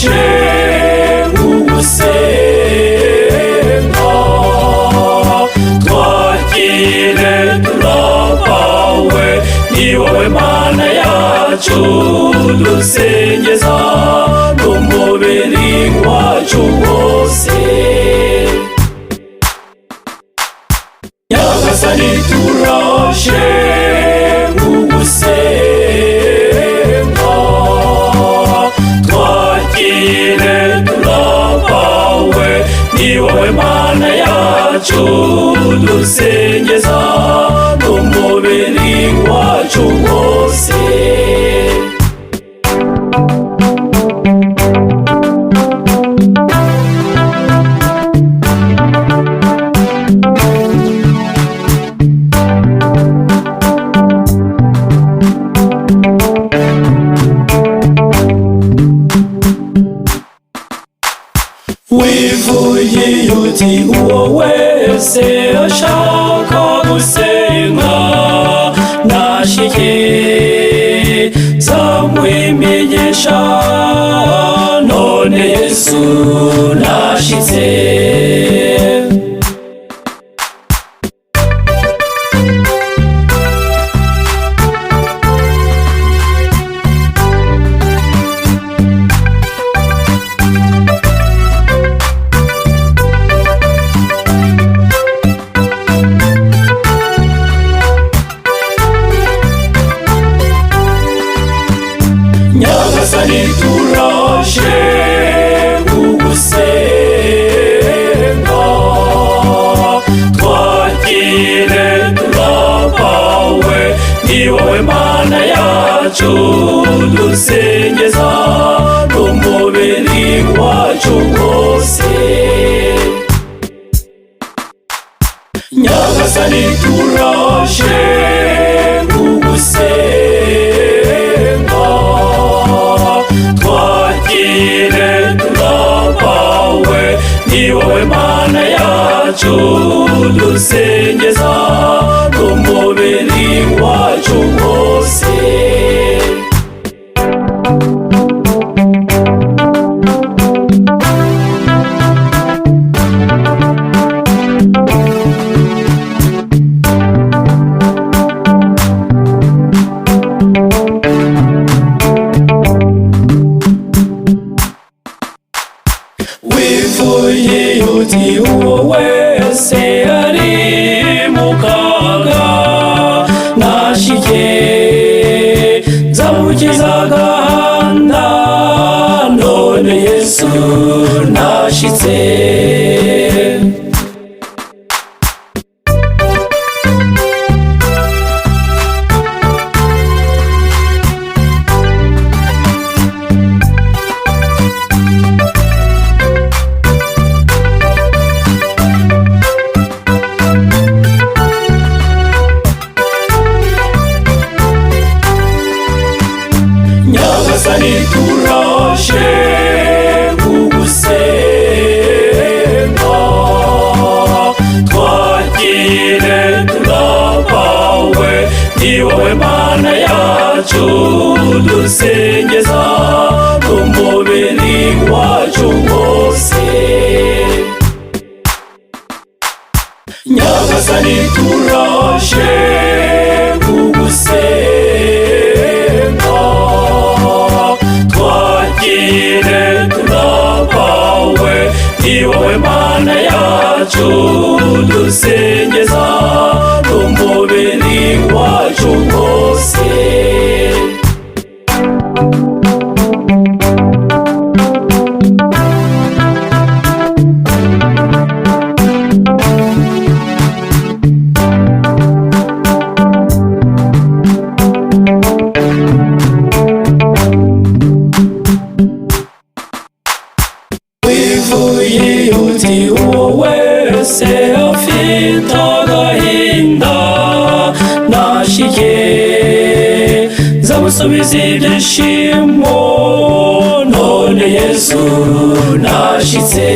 turaje ugusenga, twakire turabawe, ni wowe Mana yacu dusengeza n'umubiri wacu wose. Nyagasani turaje ugusenga, twakire turabawe, ni wowe Mana yacu dusengeza n'umubiri wacu wose. wivugiye uti uwo wese ashaka gusenga nashike zamwimenyesha, none Yesu nashitse. Nyagasani turaje ugusenga, twakire turabawe, ni wowe Mana yacu dusengeza n'umubiri wacu wose. Nyagasani turaje ugusenga, twakire turabawe, ni wowe Mana yacu dusengeza n'umubiri wacu wose. wivugiye uti uwo wese ari mu kaga nashike nzamukiza agahanda, none Yesu nashitse. Nyagasani turaje ugusenga, twakire turabawe, ni wowe Mana yacu dusengeza n'umubiri wacu wose. Nyagasani turaje ugusenga, twakire turabawe, ni wowe Mana yacu dusengeza n'umubiri wacu wose. wivugiye uti uwo wese afite agahinda nashike nzamusubiza ibyishimo, none Yesu nashitse.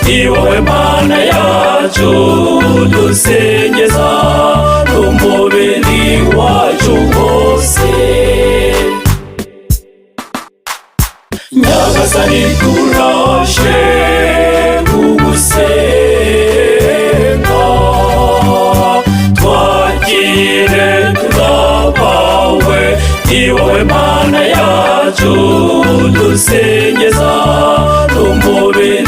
ni wowe Mana yacu dusengeza n'umubiri wacu wose. Nyagasani turaje kugusenga, twakire turabawe, ni wowe Mana yacu dusengeza n'umubiri